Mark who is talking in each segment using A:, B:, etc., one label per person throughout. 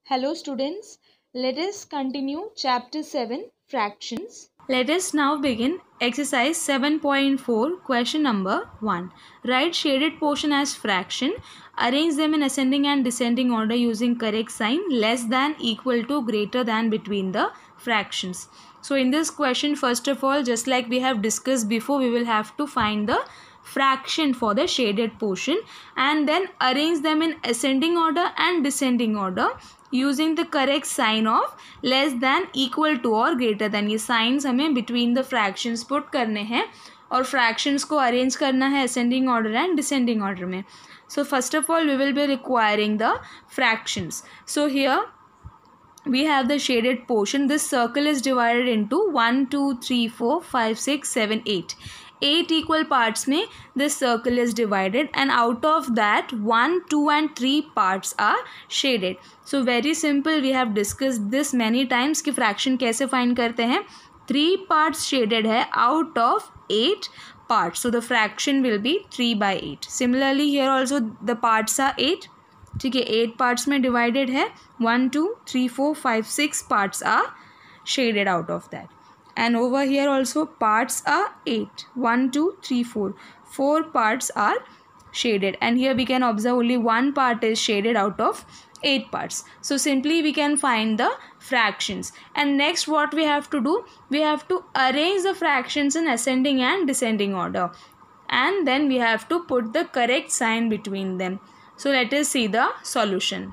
A: Hello students, let us continue chapter 7 fractions. Let us now begin exercise 7.4 question number 1. Write shaded portion as fraction. Arrange them in ascending and descending order using correct sign less than, equal to, greater than between the fractions. So in this question, first of all, just like we have discussed before, we will have to find the fraction for the shaded portion and then arrange them in ascending order and descending order using the correct sign of less than, equal to और greater than. ये signs हमें between the fractions put करने हैं और fractions को arrange करना है ascending order and descending order में. So first of all we will be requiring the fractions. So here we have the shaded portion. This circle is divided into 1, 2, 3, 4, 5, 6, 7, 8. 8 equal parts में this circle is divided and out of that 1, 2 and 3 parts are shaded. So very simple, we have discussed this many times कि fraction कैसे find करते हैं. 3 parts shaded है out of 8 parts. So the fraction will be 3 by 8. Similarly here also the parts are 8. ठीक है, 8 parts में divided है. 1, 2, 3, 4, 5, 6 parts are shaded out of that. And over here also parts are 8. 1, 2, 3, 4. 4 parts are shaded. And here we can observe only one part is shaded out of 8 parts. So simply we can find the fractions. And next what we have to do? We have to arrange the fractions in ascending and descending order. And then we have to put the correct sign between them. So let us see the solution.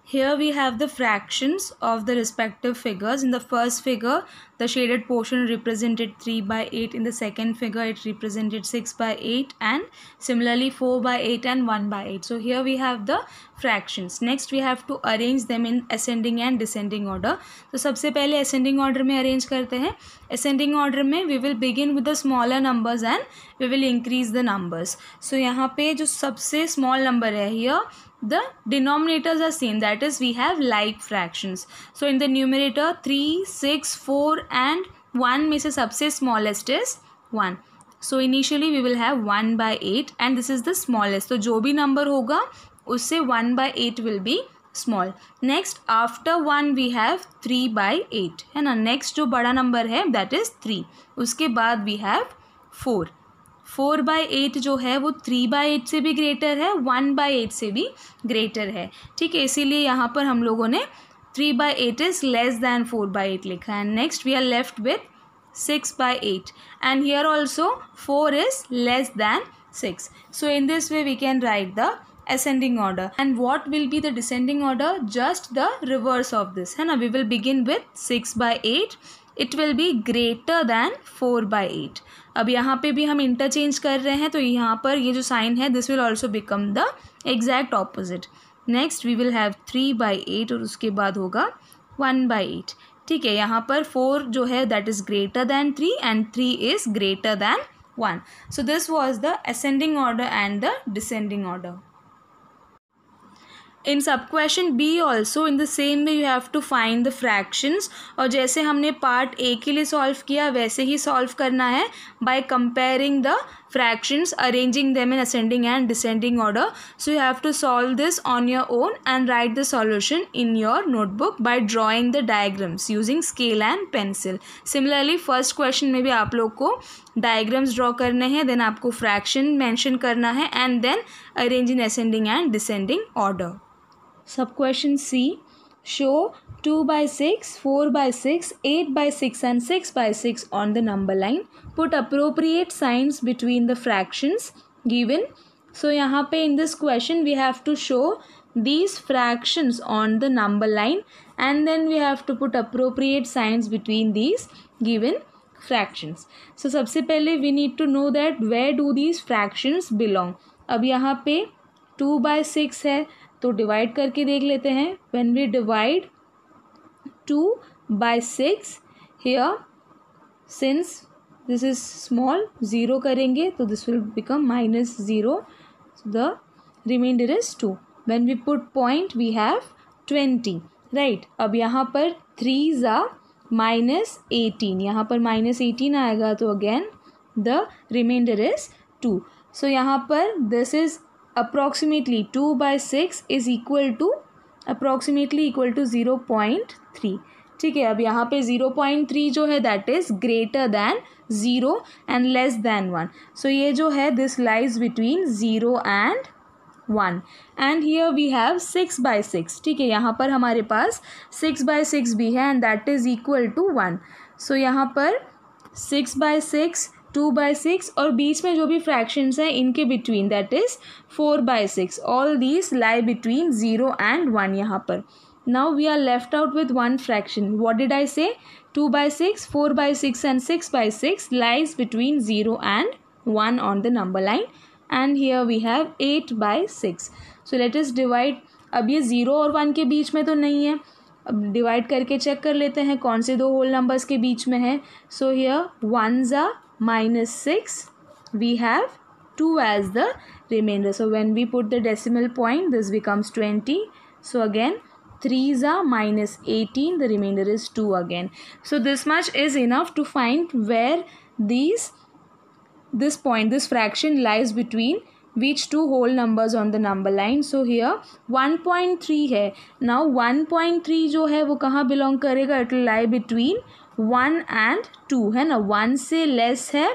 A: Here we have the fractions of the respective figures. In the first figure, the shaded portion represented 3 by 8. In the second figure, it represented 6 by 8. And similarly 4 by 8 and 1 by 8. So here we have the fractions. Next we have to arrange them in ascending and descending order. So सबसे पहले ascending order में arrange करते हैं. Ascending order में we will begin with the smaller numbers and we will increase the numbers. So यहाँ पे जो सबसे small number है here, the denominators are same, that is we have like fractions. So in the numerator 3, 6, 4 and 1 में से सबसे smallest is 1. So initially we will have 1 by 8 and this is the smallest. तो जो भी number होगा उससे 1 by 8 will be small. Next after 1 we have 3 by 8 है ना. Next जो बड़ा number है that is 3. उसके बाद we have 4. 4 by 8 जो है वो 3 by 8 से भी ग्रेटर है, 1 by 8 से भी ग्रेटर है. ठीक है, इसीलिए यहाँ पर हम लोगों ने 3 by 8 is less than 4 by 8 लिखा है. Next we are left with 6 by 8 and here also 4 is less than 6. So in this way we can write the ascending order. And what will be the descending order? Just the reverse of this है ना. We will begin with 6 by 8. It will be greater than 4 by 8. अब यहाँ पे भी हम interchange कर रहे हैं तो यहाँ पर ये जो साइन है this will also become the exact opposite. Next we will have 3 by 8 और उसके बाद होगा 1 by 8. ठीक है, यहाँ पर 4 जो है that is greater than 3 and 3 is greater than 1. So this was the ascending order and the descending order. In sub question B also in the same way you have to find the fractions. और जैसे हमने part A के लिए solve किया वैसे ही solve करना है by comparing the fractions, arranging them in ascending and descending order. So you have to solve this on your own and write the solution in your notebook by drawing the diagrams using scale and pencil. Similarly first question में भी आप लोग को diagrams draw करने हैं, then आपको fraction mention करना है and then arrange in ascending and descending order. Sub question C, show 2 by 6, 4 by 6, 8 by 6 and 6 by 6 on the number line. Put appropriate signs between the fractions given. So यहाँ पे in this question we have to show these fractions on the number line and then we have to put appropriate signs between these given fractions. So सबसे पहले we need to know that where do these fractions belong. अब यहाँ पे 2 by 6 है तो divide करके देख लेते हैं. When we divide 2 by 6 here, since this is small 0 करेंगे तो this will become -0. So the remainder is 2. When we put point we have 20, right. अब यहाँ पर 3s are -18. यहाँ पर -18 आएगा तो again the remainder is 2. So यहाँ पर this is approximately 2 by 6 is equal to approximately equal to 0.3. ठीक है, अब यहाँ पे 0.3 जो है that is greater than 0 and less than 1. So ये जो है this lies between 0 and 1. And here we have 6/6. ठीक है, यहाँ पर हमारे पास 6/6 भी है and that is equal to 1. So यहाँ पर 6/6, 2/6 और बीच में जो भी फ्रैक्शंस हैं इनके between that is 4/6. All these lie between 0 and 1 यहाँ पर. Now we are left out with one fraction. What did I say? 2/6, 4/6 and 6/6 lies between 0 and 1 on the number line. And here we have 8/6. So let us divide. अब ये 0 और 1 के बीच में तो नहीं है. अब डिवाइड करके चेक कर लेते हैं कौन से दो होल नंबर्स के बीच में है. So here 1s are -6. We have 2 as the remainder. So when we put the decimal point, this becomes 20. So again 3s are -18. The remainder is 2 again. So this much is enough to find where this fraction lies between which two whole numbers on the number line. So here 1.3 है. Now 1.3 जो है वो कहाँ belong करेगा? It will lie between 1 and 2 है ना. 1 से less है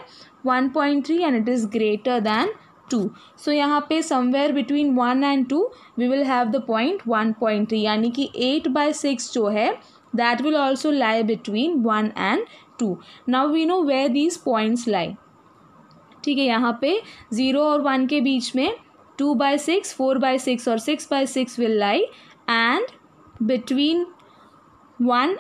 A: 1.3 and it is greater than 2. So यहाँ पे somewhere between 1 and 2 we will have the point 1.3. यानी कि 8/6 जो है that will also lie between 1 and 2. Now we know where these points lie. ठीक है, यहाँ पे 0 और 1 के बीच में 2/6, 4/6 और 6/6 will lie and between 1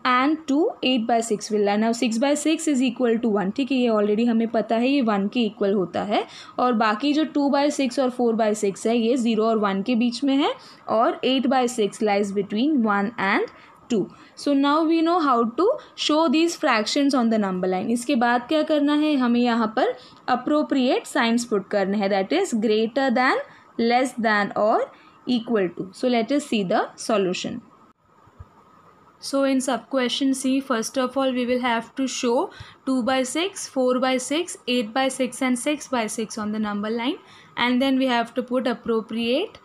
A: and 2 8/6 will lie. Now 6/6 is equal to 1. ठीक है, ये ऑलरेडी हमें पता है ये 1 के इक्वल होता है. और बाकी जो 2/6 और 4/6 है ये 0 और 1 के बीच में है और 8/6 lies between 1 and 2. So now we know how to show these fractions on the number line. इसके बाद क्या करना है? हमें यहाँ पर appropriate signs put करने हैं. That is greater than, less than or equal to. So let us see the solution. So in sub question C, first of all we will have to show 2/6, 4/6, 8/6 and 6/6 on the number line, and then we have to put appropriate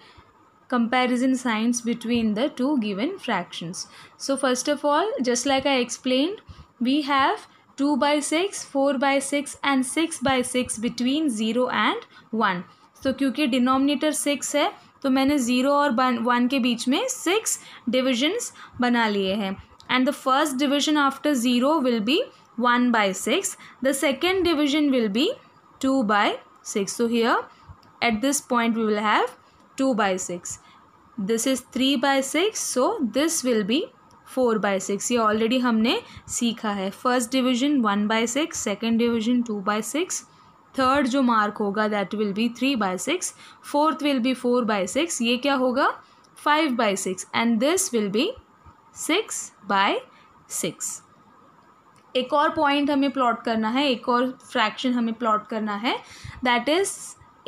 A: comparison signs between the two given fractions. So first of all, just like I explained, we have 2/6, 4/6 and 6/6 between 0 and 1. So क्योंकि denominator 6 है तो मैंने 0 और 1 के बीच में 6 divisions बना लिए हैं. And the first division after 0 will be 1/6. The second division will be 2/6. So here at this point we will have 2/6. This is 3/6. So this will be 4/6. ये ऑलरेडी हमने सीखा है. First division 1/6, second division 2/6, third जो mark होगा that will be 3/6, fourth will be 4/6. ये क्या होगा? 5/6 and this will be 6/6. एक और पॉइंट हमें प्लॉट करना है, एक और फ्रैक्शन हमें प्लॉट करना है that is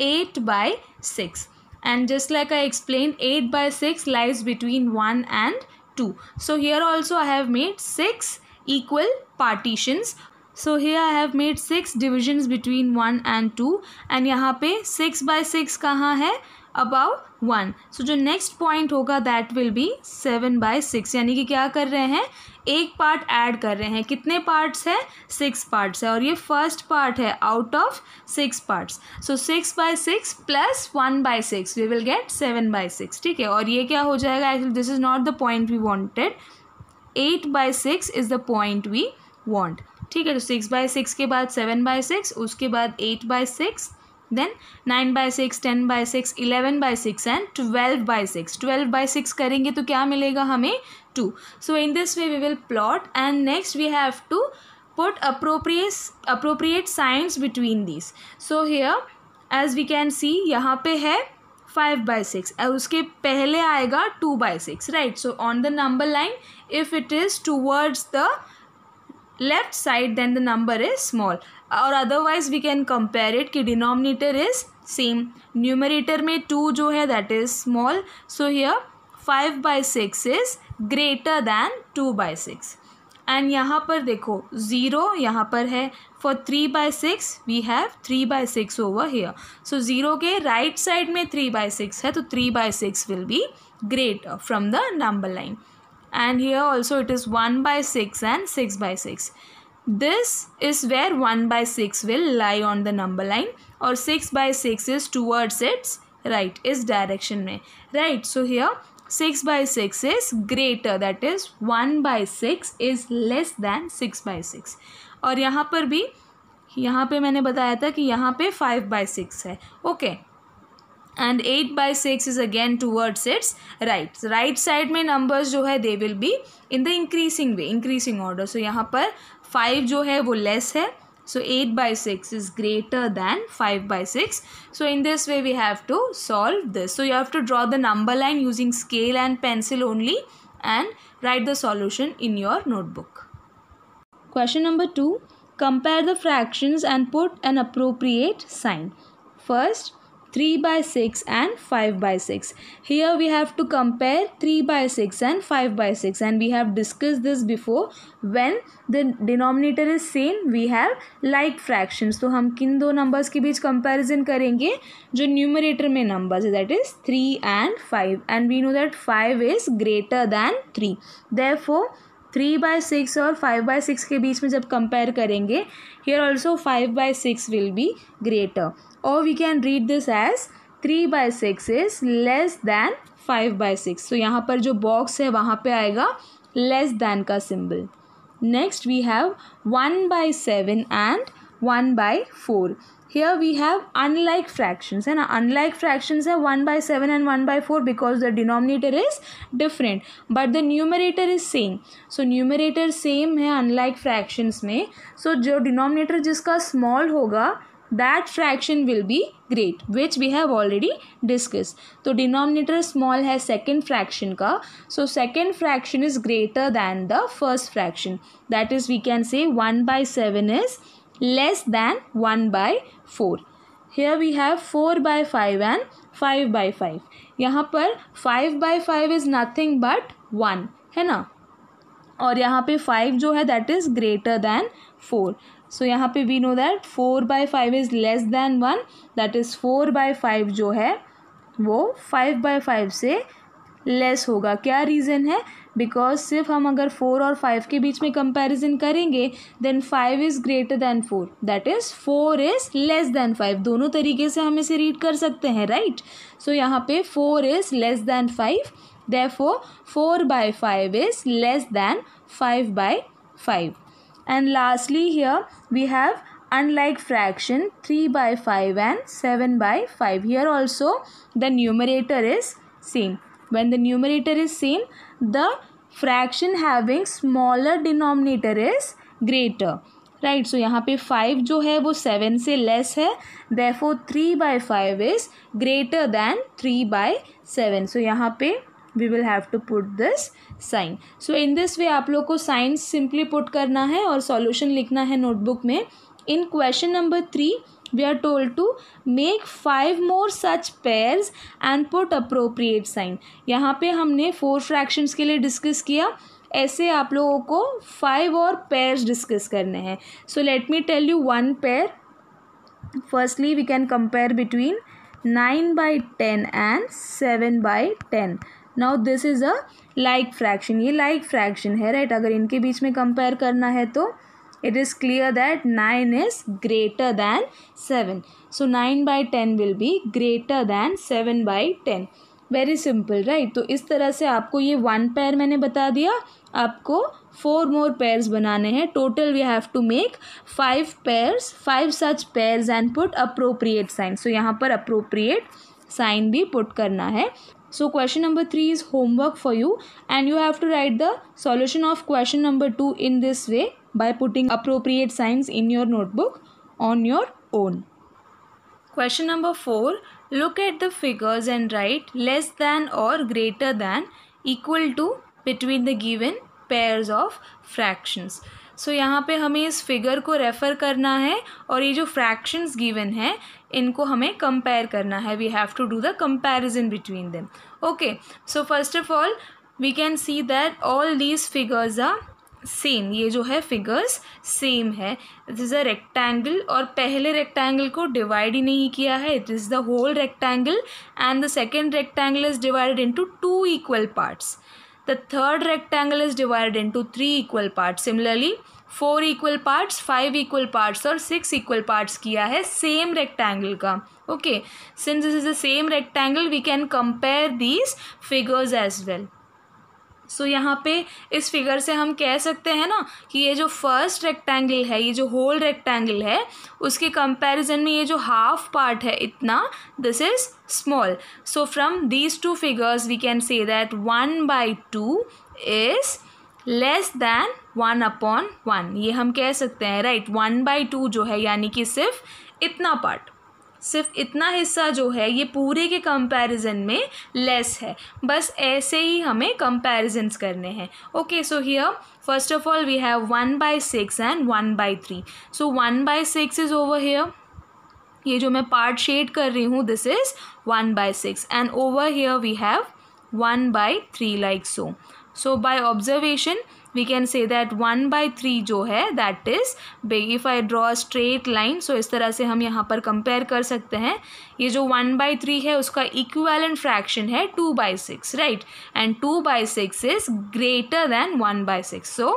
A: 8/6. And just like I explained, 8/6 lies between 1 and 2. So here also I have made 6 equal partitions. So here I have made 6 divisions between 1 and 2. And यहाँ पे 6/6 कहाँ है? Above 1. So जो next point होगा that will be 7/6. यानी कि क्या कर रहे हैं? एक पार्ट ऐड कर रहे हैं. कितने पार्ट्स है? 6 पार्ट्स है और ये फर्स्ट पार्ट है out of 6 parts. So 6/6 plus 1/6 we will get 7/6. ठीक है, और ये क्या हो जाएगा? Actually this is not the point we wanted. 8/6 is the point we want. ठीक है, तो 6/6 के बाद 7/6, उसके बाद 8/6, then 9/6, 10/6, 11/6 and 12/6. 12/6 करेंगे तो क्या मिलेगा हमें? 2. So in this way we will plot and next we have to put appropriate signs between these. So here as we can see यहाँ पे है 5/6 और उसके पहले आएगा 2/6, right? So on the number line if it is towards the left side then the number is small, or otherwise we can compare it कि denominator is same, numerator में 2 जो है that is small. So here 5/6 is greater than 2/6. And यहाँ पर देखो 0 यहाँ पर है, For 3/6 we have 3/6 over here. So 0 के right side में 3/6 है, तो 3/6 will be greater from the number line. And here also it is 1/6 and 6/6. This is where 1/6 will lie on the number line, और 6/6 is towards its right, इस direction में, right? So here 6/6 is greater, that is 1/6 is less than 6/6. और यहाँ पर भी, यहाँ पे मैंने बताया था कि यहाँ पे 5/6 है, okay. And 8/6 is again towards its right. Right side में नंबर्स जो है they will be in the increasing way, increasing order. So यहाँ पर 5 जो है वो लेस है, so 8/6 is greater than 5/6. So in this way we have to solve this. So you have to draw the number line using scale and pencil only and write the solution in your notebook. Question number 2. Compare the fractions and put an appropriate sign. First, 3/6 and 5/6. Here we have to compare 3/6 and 5/6, and we have discussed this before. When the denominator is same, we have like fractions. तो हम किन दो numbers के बीच comparison करेंगे? जो numerator में numbers है, that is 3 and 5, and we know that 5 is greater than 3. Therefore 3/6 और 5/6 के बीच में जब कंपेयर करेंगे, here also 5/6 will be greater, or we can read this as 3/6 is less than 5/6. so यहाँ पर जो बॉक्स है वहाँ पे आएगा less than का symbol. Next we have 1/7 and 1/4. Here we have unlike fractions, है ना. unlike fractions है 1/7 and 1/4 because the denominator is different but the numerator is same. so numerator same है unlike fractions में, so जो denominator जिसका small होगा that fraction will be great, which we have already discussed. तो denominator small है second fraction का, so second fraction is greater than the first fraction. that is we can say 1/7 is less than 1/4. Here we have 4/5 and 5/5. यहाँ पर 5/5 is nothing but 1, है ना. और यहाँ पे 5 जो है that is greater than 4. so यहाँ पे we know that 4/5 is less than 1, that is 4/5 जो है वो 5/5 से लेस होगा. क्या रीज़न है? बिकॉज सिर्फ हम अगर 4 और 5 के बीच में कंपैरिजन करेंगे then 5 is greater than 4, that is 4 is less than 5. दोनों तरीके से हम इसे रीड कर सकते हैं, राइट. सो यहाँ पे 4 is less than 5, therefore 4/5 is less than 5/5. And lastly here we have unlike fraction 3/5 and 7/5. here also the numerator is same. when the numerator is same, the fraction having smaller denominator is greater, right. so यहाँ पे 5 जो है वो 7 से less है, therefore 3/5 is greater than 3/7. so यहाँ पे we will have to put this sign. so in this way आप लोग को sign simply put करना है और solution लिखना है notebook में. in question number 3 we are told to make 5 more such pairs and put appropriate sign. यहाँ पे हमने 4 fractions के लिए डिस्कस किया, ऐसे आप लोगों को 5 और pairs डिस्कस करने हैं. so let me tell you one pair. firstly we can compare between 9/10 and 7/10. now this is a like fraction. ये like fraction है, right. अगर इनके बीच में compare करना है तो it is clear that 9 is greater than 7. so 9/10 will be greater than 7/10. very simple, right. तो इस तरह से आपको ये 1 pair मैंने बता दिया, आपको 4 more pairs बनाने हैं. total we have to make 5 pairs, 5 such pairs and put appropriate sign. so यहाँ पर appropriate sign भी put करना है. so question number 3 is homework for you and you have to write the solution of question number 2 in this way by putting appropriate signs in your notebook on your own. Question number 4. Look at the figures and write less than or greater than, equal to, between the given pairs of fractions. So यहाँ पे हमें इस figure को refer करना है और ये जो fractions given है इनको हमें compare करना है. We have to do the comparison between them. Okay. So first of all we can see that all these figures are same, ये जो है फिगर्स सेम है. दिस इज़ अ रेक्टेंगल और पहले रेक्टेंगल को डिवाइड ही नहीं किया है. It is the whole rectangle and the second rectangle is divided into 2 equal parts. The third rectangle is divided into 3 equal parts. Similarly 4 equal parts, 5 equal parts और 6 equal parts किया है same rectangle का. Okay, since this is the same rectangle we can compare these figures as well. So यहाँ पे इस figure से हम कह सकते हैं ना कि ये जो फर्स्ट रेक्टेंगल है, ये जो होल रेक्टेंगल है, उसके कंपैरिजन में ये जो हाफ पार्ट है इतना, this is small. So from these two figures we can say that 1/2 is less than 1/1. ये हम कह सकते हैं, राइट. 1/2 जो है यानी कि सिर्फ इतना पार्ट, सिर्फ इतना हिस्सा जो है ये पूरे के कंपैरिजन में लेस है. बस ऐसे ही हमें कंपैरिजन्स करने हैं. Okay, so here first of all we have 1/6 and 1/3. So 1/6 is over here. ये जो मैं पार्ट शेड कर रही हूँ this is 1/6 and over here we have 1/3 like so. So by observation we can say that 1/3 जो है that is big. if I draw a straight line, so इस तरह से हम यहाँ पर compare कर सकते हैं. ये जो 1/3 है उसका equivalent fraction है 2/6, right? and 2/6 is greater than 1/6. so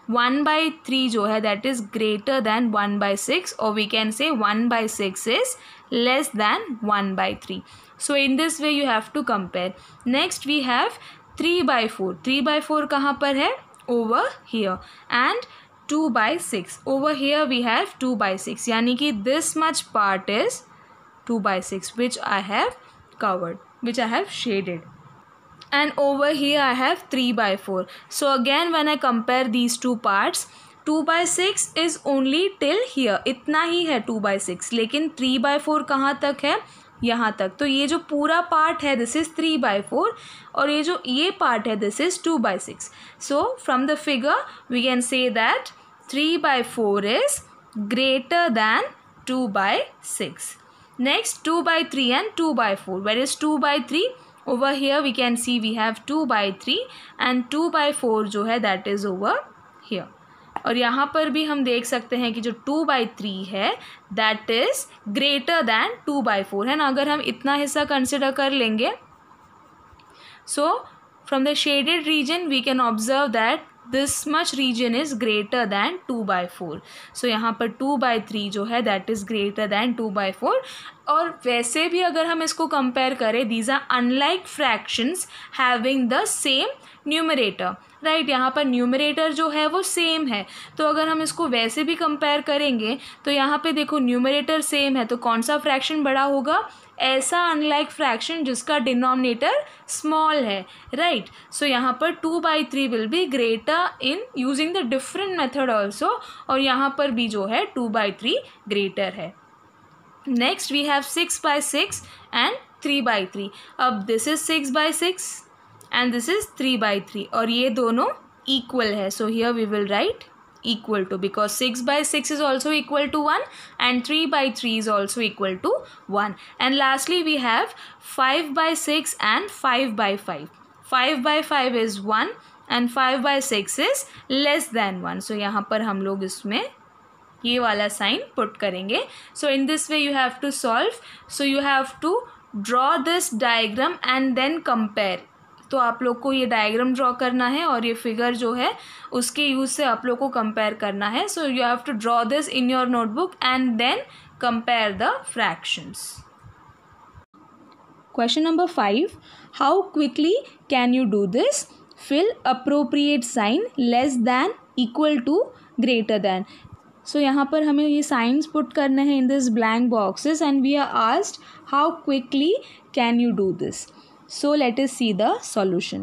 A: 1/3 जो है that is greater than 1/6 or we can say 1/6 is less than 1/3. so in this way you have to compare. next we have 3/4. 3/4 कहाँ पर है? over here. and 2/6 over here we have 2/6 यानी कि this much part is 2/6 which I have covered, which I have shaded. and over here I have 3/4. so again when I compare these two parts, 2/6 is only till here, इतना ही है 2/6, लेकिन 3/4 कहाँ तक है? यहाँ तक. तो ये जो पूरा पार्ट है दिस इज 3/4 और ये जो ये पार्ट है this is 2/6. So from the figure we can say that 3/4 is greater than 2/6. Next 2/3 and 2/4. Where is 2/3? Over here we can see we have 2/3 and 2/4 जो है दैट इज ओवर हियर. और यहाँ पर भी हम देख सकते हैं कि जो 2/3 है दैट इज ग्रेटर दैन 2/4 है ना. अगर हम इतना हिस्सा कंसिडर कर लेंगे, so from the shaded region we can observe that this much region is greater than 2/4. So यहाँ पर 2/3 जो है दैट इज ग्रेटर दैन 2/4. और वैसे भी अगर हम इसको कंपेयर करें, these are unlike fractions having the same numerator, right. यहाँ पर न्यूमरेटर जो है वो सेम है, तो अगर हम इसको वैसे भी कंपेयर करेंगे तो यहाँ पे देखो न्यूमरेटर सेम है, तो कौन सा फ्रैक्शन बड़ा होगा? ऐसा अनलाइक फ्रैक्शन जिसका डिनोमिनेटर स्मॉल है, राइट. सो यहाँ पर 2/3 will be greater in using the different method also, और यहाँ पर भी जो है 2/3 ग्रेटर है. Next we have 6/6 and 3/3. अब this is 6/6 and this is 3/3 और ये दोनों equal है. so here we will write equal to, because 6/6 is also equal to 1 and 3/3 is also equal to 1. and lastly we have 5/6 and 5/5. 5/5 is 1 and 5/6 is less than 1. so यहाँ पर हम लोग इसमें ये वाला साइन पुट करेंगे. so in this way you have to solve. so you have to draw this diagram and then compare. तो आप लोग को ये डायग्राम ड्रॉ करना है और ये फिगर जो है उसके यूज़ से आप लोग को कंपेयर करना है. So you have to draw this in your notebook and then compare the fractions. Question number 5. How quickly can you do this? Fill appropriate sign less than, equal to, greater than. So यहाँ पर हमें ये signs put करने हैं in this blank boxes and we are asked how quickly can you do this. So let us see the solution.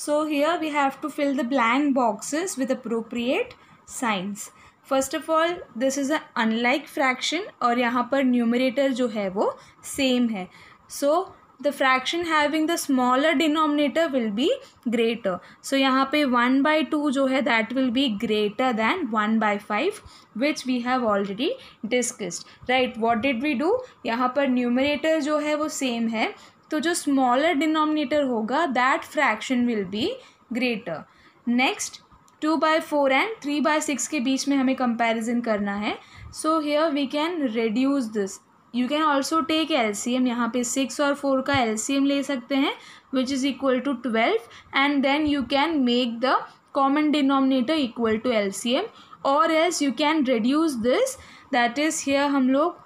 A: So here we have to fill the blank boxes with appropriate signs. First of all, this is an unlike fraction और यहाँ पर numerator जो है वो same है. So the fraction having the smaller denominator will be greater. So यहाँ पे 1/2 जो है that will be greater than 1/5 which we have already discussed. Right? What did we do? यहाँ पर numerator जो है वो same है, तो जो स्मॉलर डिनोमिनेटर होगा that fraction will be greater. Next 2/4 and 3/6 के बीच में हमें कंपैरिजन करना है. So here we can reduce this. You can also take LCM. यहाँ पे 6 और 4 का एलसीएम ले सकते हैं which is equal to 12 and then you can make the common denominator equal to LCM और else you can reduce this. That is here हम लोग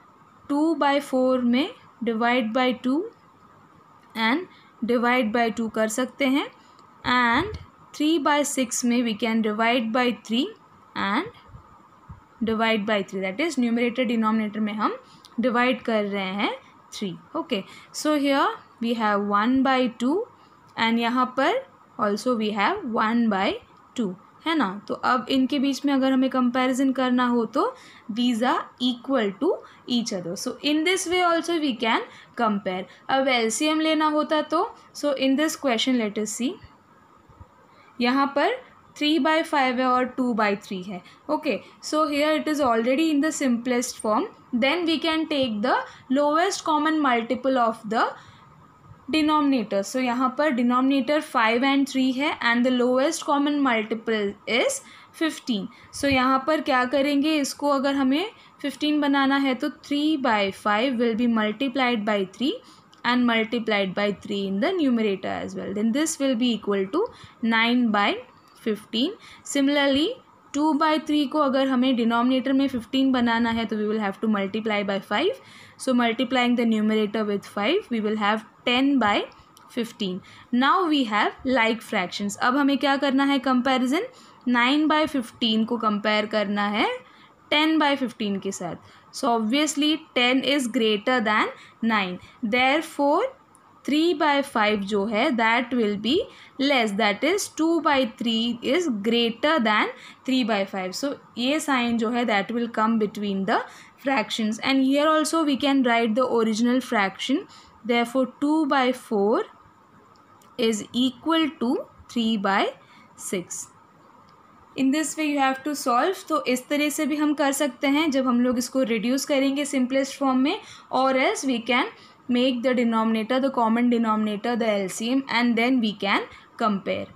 A: 2/4 में divide by 2 and divide by 2 कर सकते हैं एंड 3/6 में we can divide by 3 and divide by 3. That is numerator denominator में हम divide कर रहे हैं 3. Okay. So here we have 1/2 and यहाँ पर also we have 1/2 है ना. तो अब इनके बीच में अगर हमें comparison करना हो तो these are equal to each other. So in this way also we can compare. अब LCM लेना होता तो so in this question let us see. यहाँ पर 3/5 है और 2/3 है. Okay, so here it is already in the simplest form. Then we can take the lowest common multiple of the denominator. So यहाँ पर डिनोमिनेटर 5 एंड 3 है and the lowest common multiple is 15. So यहाँ पर क्या करेंगे, इसको अगर हमें 15 बनाना है तो 3/5 will be multiplied by 3 and multiplied by 3 in the numerator as well. Then this will be equal to 9/15. Similarly 2/3 को अगर हमें denominator में 15 बनाना है तो we will have to multiply by 5. So multiplying the numerator with 5 we will have 10/15. Now we have like fractions. अब हमें क्या करना है comparison, 9/15 को compare करना है 10/15 के साथ. So obviously 10 is greater than 9. Therefore 3/5 जो है that will be less. That is 2/3 is greater than 3/5. So ये sign जो है that will come between the fractions. And here also we can write the original fraction. Therefore 2/4 is equal to 3/6. In this way you have to solve. तो इस तरह से भी हम कर सकते हैं जब हम लोग इसको रिड्यूस करेंगे सिंपलेस्ट फॉर्म में, और else we can make the denominator the common denominator the LCM and then we can compare.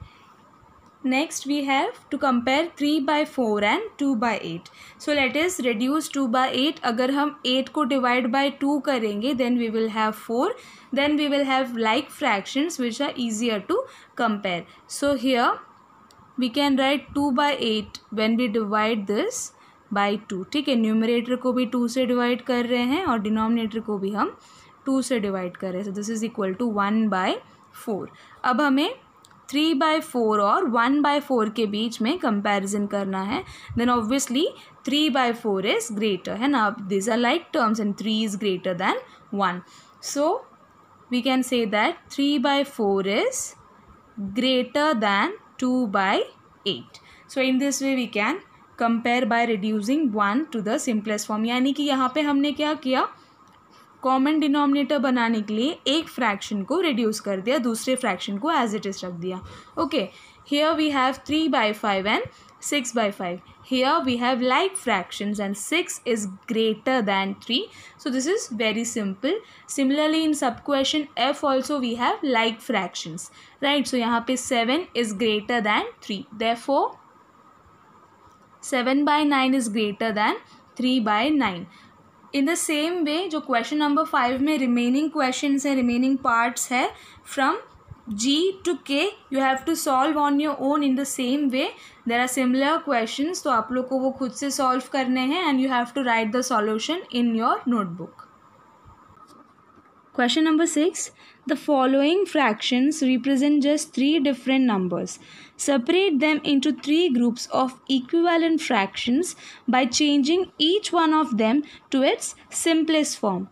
A: Next we have to compare 3/4 and 2/8. So let us reduce 2/8. अगर हम 8 को डिवाइड बाई 2 करेंगे then we will have 4. Then we will have like fractions which are easier to compare. So here we can write 2/8 when we divide this by 2. ठीक है, numerator को भी 2 से divide कर रहे हैं और डिनोमिनेटर को भी हम 2 से डिवाइड कर रहे हैं. So this is equal to 1/4. अब हमें 3/4 और 1/4 के बीच में कंपैरिजन करना है. देन ऑब्वियसली 3/4 इज ग्रेटर है ना. अब this are like terms and 3 is greater than 1. So we can say that 3/4 is greater than 2/8. So in this way we can compare by reducing 1 to the simplest form. यानी कि यहाँ पे हमने क्या किया, कॉमन डिनोमिनेटर बनाने के लिए एक फ्रैक्शन को रिड्यूस कर दिया, दूसरे फ्रैक्शन को एज इट इज़ रख दिया. Okay, here we have 3/5 and 6/5. Here we have like fractions and 6 is greater than 3. So this is very simple. Similarly in sub question F also we have like fractions. Right. So यहाँ पे 7 is greater than 3. Therefore 7/9 is greater than 3/9. In the same way जो question number 5 में remaining questions है, remaining parts है from G to K you have to solve on your own in the same way. There are similar questions, तो आप लोग को वो खुद से solve करने हैं and you have to write the solution in your notebook. Question number 6. The following fractions represent just 3 different numbers. Separate them into 3 groups of equivalent fractions by changing each one of them to its simplest form.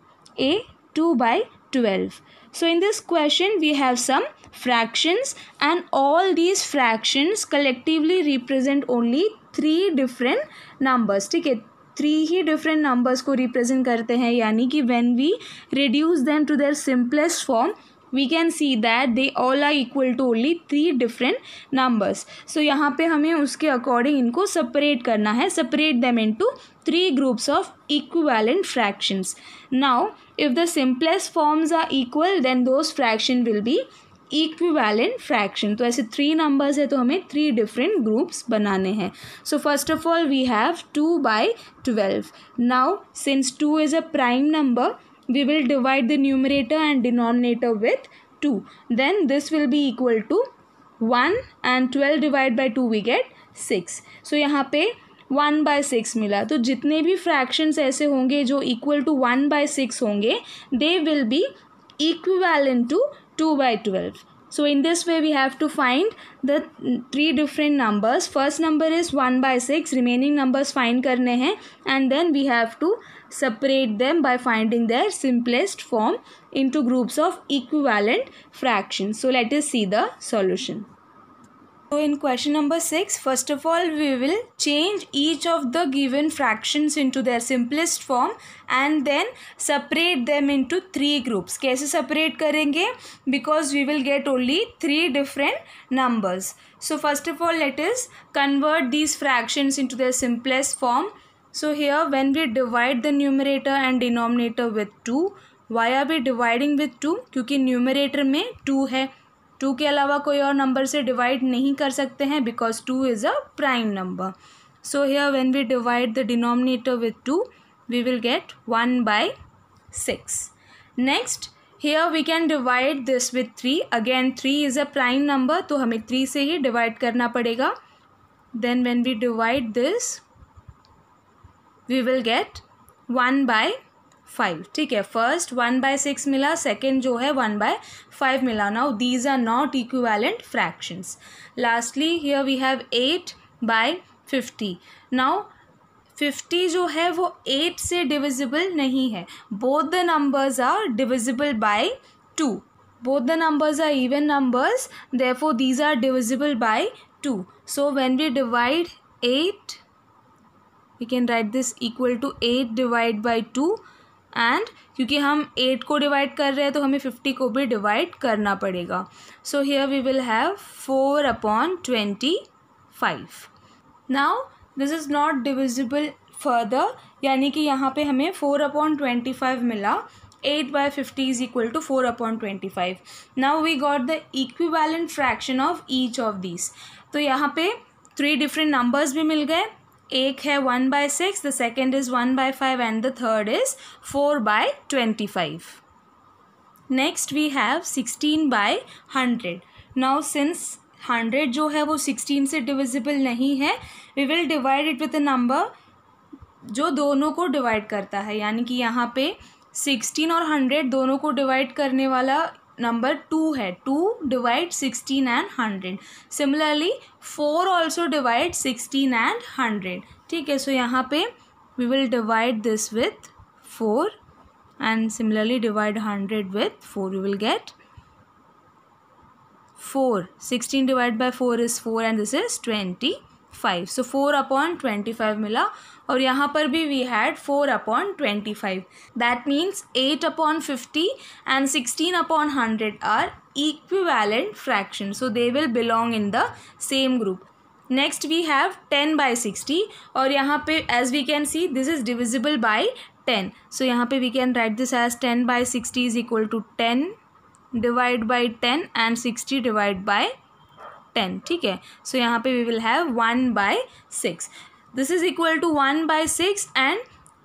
A: A 2/12. So in this question we have some fractions and all these fractions collectively represent only 3 different numbers. ठीक है, 3 ही different numbers को represent करते हैं. यानी कि when we reduce them to their simplest form we can see that they all are equal to only 3 different numbers. So यहाँ पे हमें उसके according इनको separate करना है. Separate them into 3 groups of equivalent fractions. Now if the simplest forms are equal then those fraction will be equivalent fraction. तो ऐसे 3 numbers है तो हमें 3 डिफरेंट ग्रुप्स बनाने हैं। So first of all we have 2/12. Now since 2 is a prime number, we will divide the numerator and denominator with 2. Then this will be equal to 1 and 12 divided by 2 we get 6. So यहाँ पे 1/6 मिला। तो जितने भी fractions ऐसे होंगे जो equal to 1/6 होंगे, they will be equivalent to 2/12. So in this way we have to find the 3 different numbers. First number is 1/6, remaining numbers find करने हैं, and then we have to separate them by finding their simplest form into groups of equivalent fractions. So let us see the solution. So in question number 6, first of all we will change each of the given fractions into their simplest form and then separate them into 3 groups. कैसे separate करेंगे? Because we will get only 3 different numbers. So first of all let us convert these fractions into their simplest form. So here when we divide the numerator and denominator with 2, why are we dividing with 2? क्योंकि numerator में 2 है, 2 के अलावा कोई और number से divide नहीं कर सकते हैं because 2 is a prime number. So here when we divide the denominator with 2 we will get 1/6. Next here we can divide this with 3. Again 3 is a prime number तो हमें 3 से ही डिवाइड करना पड़ेगा. Then when we divide this we will get 1/5. ठीक है, first 1/6 मिला, second जो है 1/5 मिला. Now these are not equivalent fractions. Lastly here we have 8/50. Now 50 जो है वो 8 से डिविजिबल नहीं है. Both the numbers are divisible by 2. Both the numbers are even numbers, therefore these are divisible by 2. So when we divide 8 we can write this equal to 8 divided by 2. And क्योंकि हम 8 को divide कर रहे हैं तो हमें 50 को भी डिवाइड करना पड़ेगा. So here we will have 4/25. Now this is not divisible further, यानी कि यहाँ पे हमें 4/25 मिला. 8/50 is equal to 4/25. Now we got the equivalent fraction of each of these. तो यहाँ पे 3 डिफरेंट नंबर्स भी मिल गए. एक है 1/6, the second is 1/5 and the third is 4/25. Next we have 16/100. Now since 100 जो है वो 16 से डिविजिबल नहीं है, we will divide it with a number जो दोनों को डिवाइड करता है. यानी कि यहाँ पे 16 और 100 दोनों को डिवाइड करने वाला नंबर 2 है. 2 divide 16 and 100. Similarly 4 also divide 16 and 100. ठीक है, सो यहाँ पे we will divide this with 4 and similarly divide 100 with 4. We will get 4. 16 divide by 4 is 4 and this is 25. So 4/25 मिला. और यहाँ पर भी we had 4/25. That means 8/50 and 16/100 are equivalent fraction. So they will belong in the same group. Next we have 10/60. और यहाँ पे as we can see this is divisible by 10. So यहाँ पे we can write this as 10/60 is equal to 10 divide by 10 and 60 divide by 10. ठीक है, so यहाँ पे we will have 1/6. This is equal to 1/6 and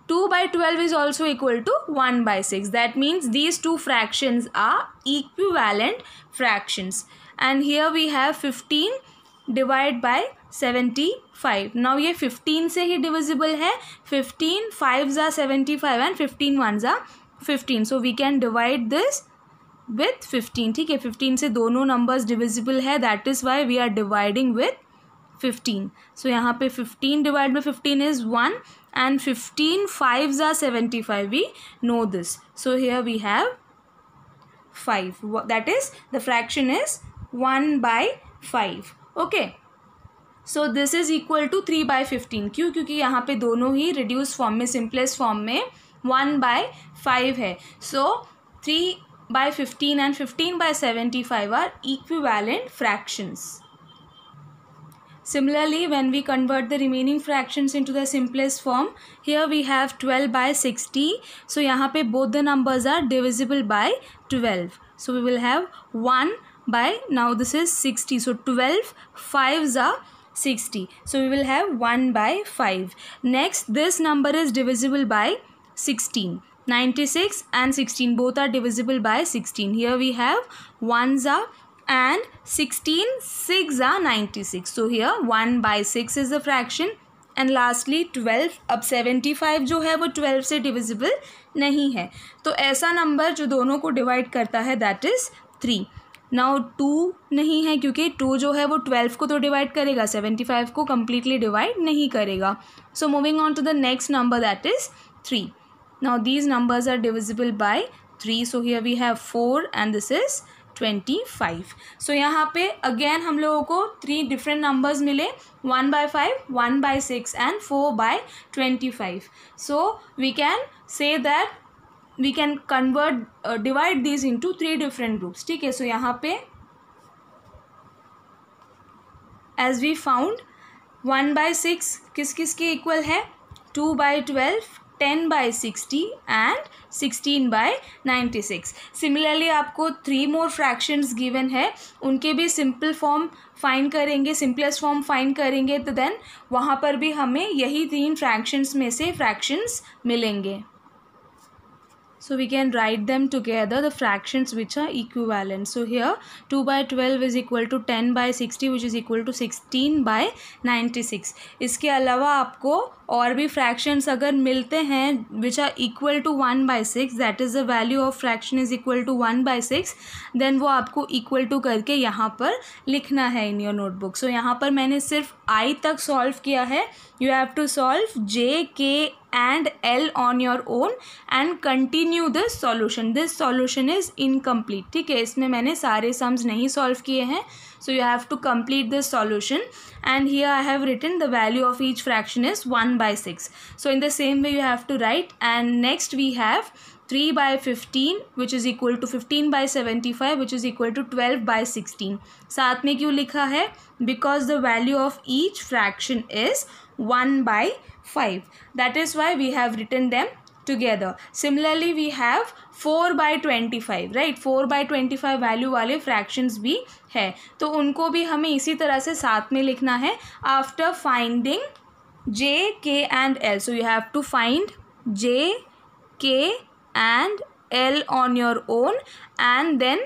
A: 2/12 is also equal to 1/6. That means these two fractions are equivalent fractions. And here we have 15 divided by 75. Now ये 15 से ही divisible है. 15 5s are 75 and 15 1s are 15. So we can divide this with 15. ठीक है, 15 से दोनों numbers divisible है. That is why we are dividing with 15. So यहाँ पे 15 divided by 15 is 1 and 15 5s are 75. We know this. So here we have 5. That is the fraction is 1/5. Okay. So this is equal to 3/15. क्यों? क्योंकि यहाँ पे दोनों ही reduced form में simplest form में 1/5 है. So 3/15 and 15/75 are equivalent fractions. Similarly, when we convert the remaining fractions into the simplest form, here we have 12/60. So यहाँ पे both the numbers are divisible by 12. So we will have 1 by, now this is 60. So 12 5s are 60. So we will have 1 by 5. Next, this number is divisible by 16. 96 and 16 both are divisible by 16. Here we have 1s are and 16 6 are 96. So here 1 by 6 is the fraction. And lastly 12. अब 75 जो है वो 12 से divisible नहीं है, तो ऐसा number जो दोनों को डिवाइड करता है दैट इज़ 3. नाउ 2 नहीं है क्योंकि 2 जो है वो 12 को तो डिवाइड करेगा, 75 को कम्प्लीटली डिवाइड नहीं करेगा. So moving on to the next number that is 3. Now these numbers are divisible by 3. So here we have 4 and this is 25. So यहाँ पे अगेन हम लोगों को 3 डिफरेंट नंबर्स मिले, 1 by 5, 1 by 6 and 4 by 25. So we can say that we can divide these into 3 different groups. ठीक है, so यहाँ पे as we found 1 by 6 किस किस के इक्वल है, 2 by 12, 10 by 60 and 16 by 96. Similarly आपको 3 more fractions given है, उनके भी सिंपल फॉर्म फाइंड करेंगे, सिंपलेस्ट फॉर्म फाइंड करेंगे, तो देन वहाँ पर भी हमें यही 3 फ्रैक्शंस में से फ्रैक्शंस मिलेंगे. So we can write them together, the fractions which are equivalent. So here 2 by 12 is equal to 10 by 60 which is equal to 16 by 96. इसके अलावा आपको और भी fractions अगर मिलते हैं which are equal to 1 by 6, that is the value of fraction is equal to 1 by 6, then वो आपको equal to करके यहाँ पर लिखना है in your notebook. So यहाँ पर मैंने सिर्फ I तक solve किया है. You have to solve J, K and L on your own and continue this solution. This solution is incomplete. ठीक है, इसमें मैंने सारे sums नहीं solve किए हैं. So you have to complete this solution, and here I have written the value of each fraction is 1 by 6. So in the same way you have to write, and next we have 3 by 15 which is equal to 15 by 75 which is equal to 12 by 16. साथ में क्यों लिखा है? Because the value of each fraction is 1 by 5. That is why we have written them together. Similarly we have 4 by 25, right? 4 by 25 value वाले fractions भी है, तो उनको भी हमें इसी तरह से साथ में लिखना है after finding J, K and L. So you have to find J, K and L on your own and then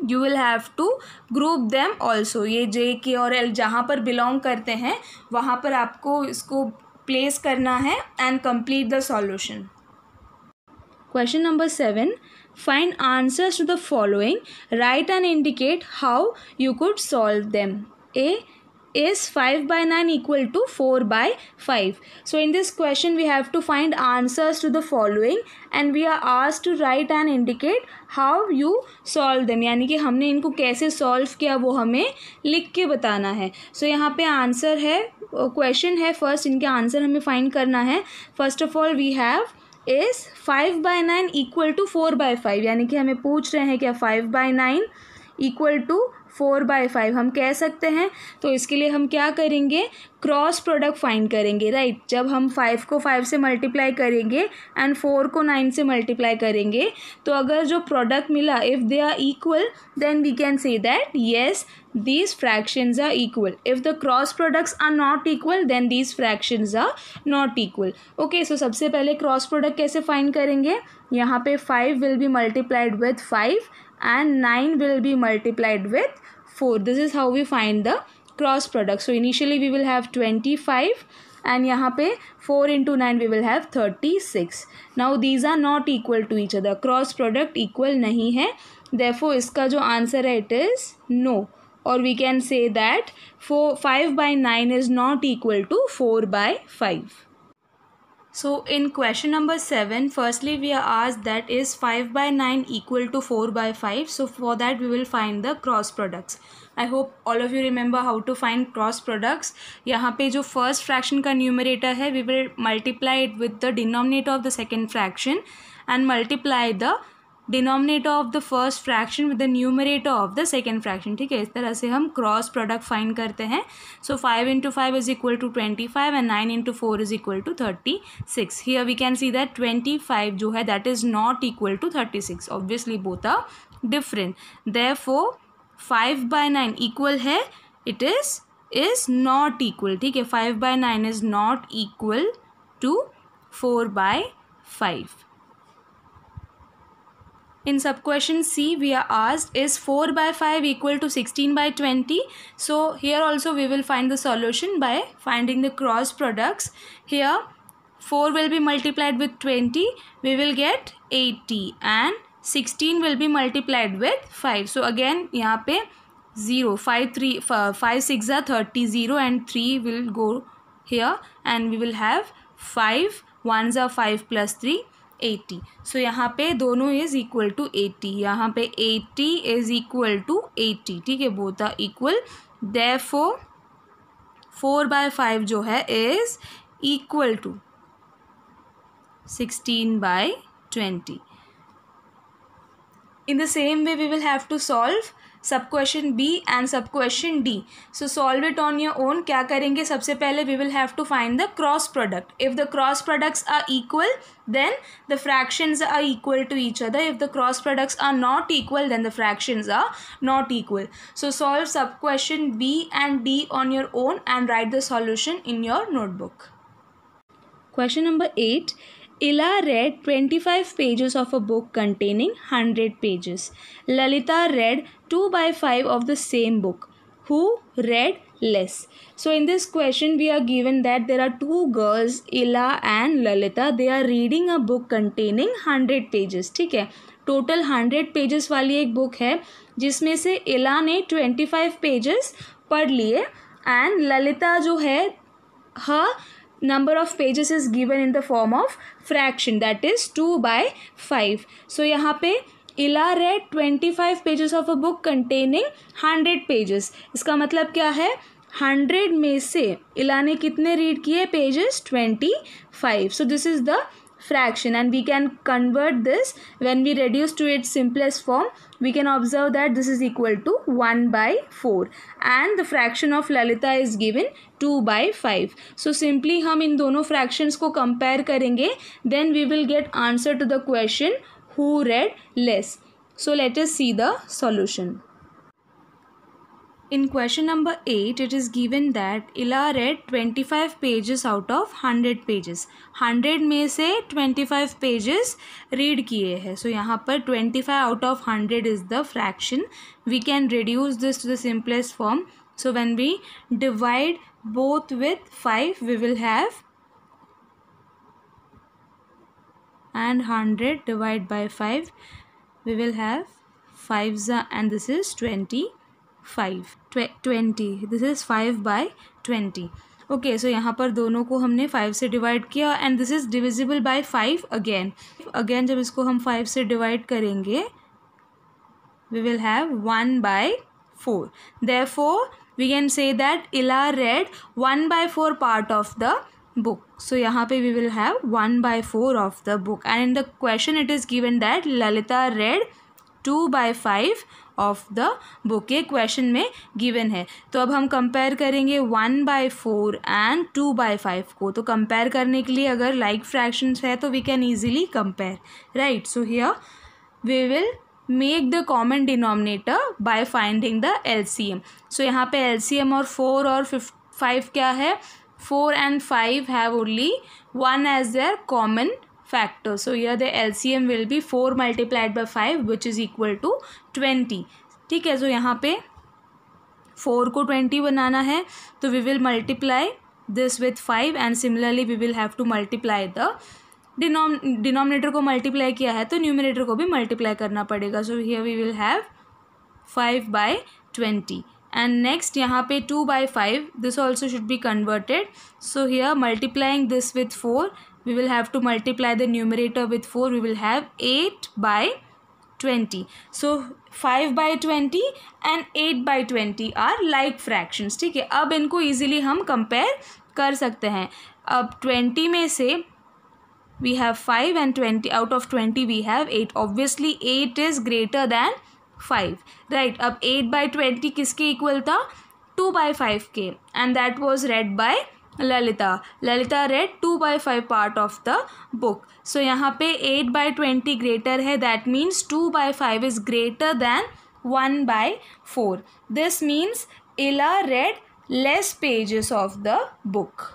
A: you will have to group them also. ये J, K और L जहाँ पर बिलोंग करते हैं वहाँ पर आपको इसको प्लेस करना है and complete the solution. Question number 7. Find answers to the following. Write and indicate how you could solve them. A. Is 5 by 9 equal to 4 by 5? So in this question we have to find answers to the following and we are asked to write and indicate how you solve them. यानी कि हमने इनको कैसे solve किया वो हमें लिख के बताना है. So यहाँ पे आंसर है, क्वेश्चन है, फर्स्ट इनके आंसर हमें फाइंड करना है. First of all we have is 5 by 9 equal to 4 by 5, यानी कि हमें पूछ रहे हैं क्या 5 by 9 इक्वल टू 4 by 5 हम कह सकते हैं. तो इसके लिए हम क्या करेंगे, क्रॉस प्रोडक्ट फाइंड करेंगे, राइट. जब हम 5 को 5 से मल्टीप्लाई करेंगे एंड 4 को 9 से मल्टीप्लाई करेंगे तो अगर जो प्रोडक्ट मिला if they are equal then we can say that yes these fractions are equal. If the cross products are not equal then these fractions are not equal. Okay, so सबसे पहले cross product कैसे find करेंगे, यहाँ पे 5 will be multiplied with 5 and 9 will be multiplied with 4. This is how we find the cross product. So initially we will have 25 and यहाँ पे 4 into 9 we will have 36. Now these are not equal to each other. Cross product equal नहीं है, therefore इसका जो answer है it is no. Or we can say that 5 by 9 is not equal to 4 by 5. So in question number 7, firstly we are asked that is 5 by 9 equal to 4 by 5. So for that we will find the cross products. I hope all of you remember how to find cross products. यहाँ पे जो first fraction का numerator है we will multiply it with the denominator of the second fraction and multiply the denominator of the first fraction with the numerator of the second fraction. ठीक है, इस तरह से हम क्रॉस प्रोडक्ट फाइंड करते हैं. सो 5 into 5 is equal to 25 and 9 into 4 is equal to 36. Here we can see that 25 जो है that is not equal to 36. Obviously both are different. Therefore 5 by 9 equal है, it is not equal. ठीक है, 5 by 9 is not equal to 4 by 5. In sub question C, we are asked, is 4 by 5 equal to 16 by 20? So here also we will find the solution by finding the cross products. Here 4 will be multiplied with 20, we will get 80, and 16 will be multiplied with 5. So again यहाँ पे 0, 5 6 are 30, 0 and 3 will go here, and we will have 5 1s are 5 plus 3, 80. So यहाँ पे दोनों is equal to 80. यहाँ पे 80 is equal to 80. ठीक है, both are equal. Therefore 4 by 5 जो है is equal to 16 by 20. In the same way we will have to solve sub question B and sub question D. So solve it on your own. क्या करेंगे, सबसे पहले we will have to find the cross product. If the cross products are equal then the fractions are equal to each other. If the cross products are not equal then the fractions are not equal. So solve sub question B and D on your own and write the solution in your notebook. Question number 8. Ila read 25 pages of a book containing 100 pages. Lalita read 2 by 5 of the same book. Who read less? So in this question we are given that there are two girls, Ila and Lalita. They are reading a book containing 100 pages. ठीक है, total 100 pages वाली एक book है जिसमें से इला ने 25 pages पढ़ लिए एंड ललिता जो है her number of pages is given in the form of fraction, that is 2 by 5. So यहाँ पे इला read 25 pages of a book containing 100 pages. इसका मतलब क्या है, 100 में से इला ने कितने रीड किए pages, 25. So this is the fraction and we can convert this. When we reduce to its simplest form, we can observe that this is equal to 1 by 4 and the fraction of Lalita is given 2 by 5. So simply हम इन दोनों fractions को compare करेंगे, then we will get answer to the question who read less. So let us see the solution. In question number 8, it is given that Ila read 25 pages out of 100 pages. 100 में से 25 pages read किए हैं. So यहाँ पर 25 out of 100 is the fraction. We can reduce this to the simplest form. So when we divide both with 5, we will have, and 100 divided by 5, we will have 5s and this is 20. 20, this is 5 by 20. Okay, सो यहाँ पर दोनों को हमने 5 से divide किया and this is divisible bye 5 again जब इसको हम 5 से डिवाइड करेंगे we will have 1 by 4. Therefore we can say that Ila read 1 by 4 part of the book. So यहाँ पे we will have 1 by 4 of the book and in the question it is given that Lalita read 2 by 5 of the book. ये question में given है. तो अब हम compare करेंगे 1 by 4 and 2 by 5 को. तो कंपेयर करने के लिए अगर लाइक फ्रैक्शंस है तो we can easily compare, right. So here we will make the common denominator by finding the LCM. So यहाँ पे एलसीएम और 4 और 5 क्या है, 4 and 5 have only 1 as their common factor. So here the LCM will be 4 multiplied by 5 which is equal to 20. ठीक है, so यहाँ पे 4 को 20 बनाना है तो we will multiply this with 5 and similarly we will have to multiply the denominator को multiply किया है तो numerator को भी multiply करना पड़ेगा. So here we will have 5 by 20 and next यहाँ पे 2 by 5, this also should be converted. So here multiplying this with 4, we will have to multiply the numerator with 4, we will have 8 by 20. So 5 by 20 and 8 by 20 are like fractions. ठीक है, अब इनको easily हम compare कर सकते हैं. अब 20 में से we have 5 and 20 out of 20 we have 8. Obviously 8 is greater than 5, right? अब 8 by 20 किसके equal था? 2 by 5 के, and that was read by Lalita. Lalita read 2 by 5 part of the book. So यहाँ पे 8 by 20 greater है, that means 2 by 5 is greater than 1 by 4. This means Ella read less pages of the book.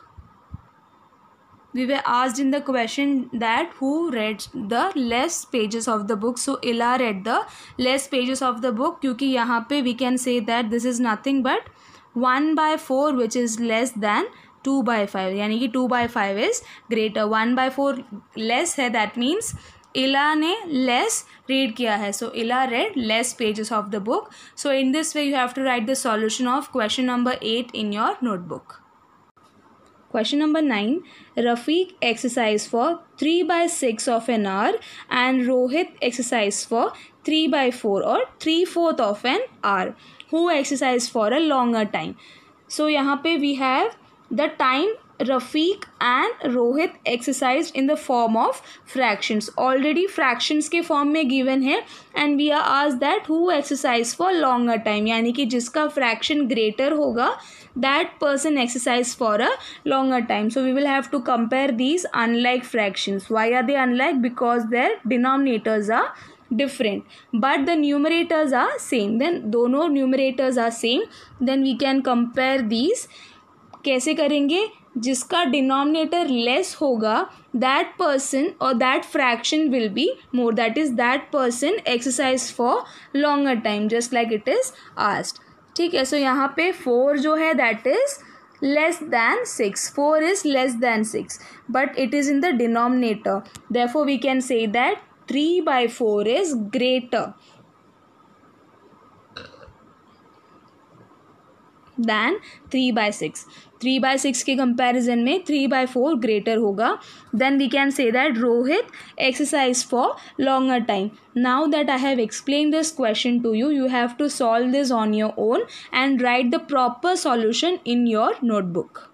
A: We were asked in the question that who read the less pages of the book. So Ella read the less pages of the book, क्योंकि यहाँ पे we can say that this is nothing but 1 by 4 which is less than 2 by 5. यानी कि 2 by 5 is greater. 1 by 4 less है, that means Ella ने less read किया है. So Ella read less pages of the book. So in this way you have to write the solution of question number 8 in your notebook. Question number 9. Rafiq exercise for 3 by 6 of an hour and Rohit exercise for 3 by 4 or 3/4 of an hour. Who exercise for a longer time? So यहाँ पे we have the time Rafiq and Rohit exercised in the form of fractions. Already fractions के form में given है and we are asked that who exercise for longer time. यानी कि जिसका fraction greater होगा that person exercise for a longer time. So we will have to compare these unlike fractions. Why are they unlike? Because their denominators are different but the numerators are same. Then दोनों numerators are same. Then we can compare these. कैसे करेंगे? जिसका denominator less होगा that person और that fraction will be more, that is that person exercise for longer time just like it is asked. ठीक है. So यहाँ पे 4 जो है that is less than 6. 4 is less than 6 but it is in the denominator. Therefore we can say that 3 by 4 is greater than 3 by 6. 3 by 6 के comparison में 3 by 4 greater होगा. Then we can say that Rohit exercise for longer time. Now that I have explained this question to you, you have to solve this on your own and write the proper solution in your notebook.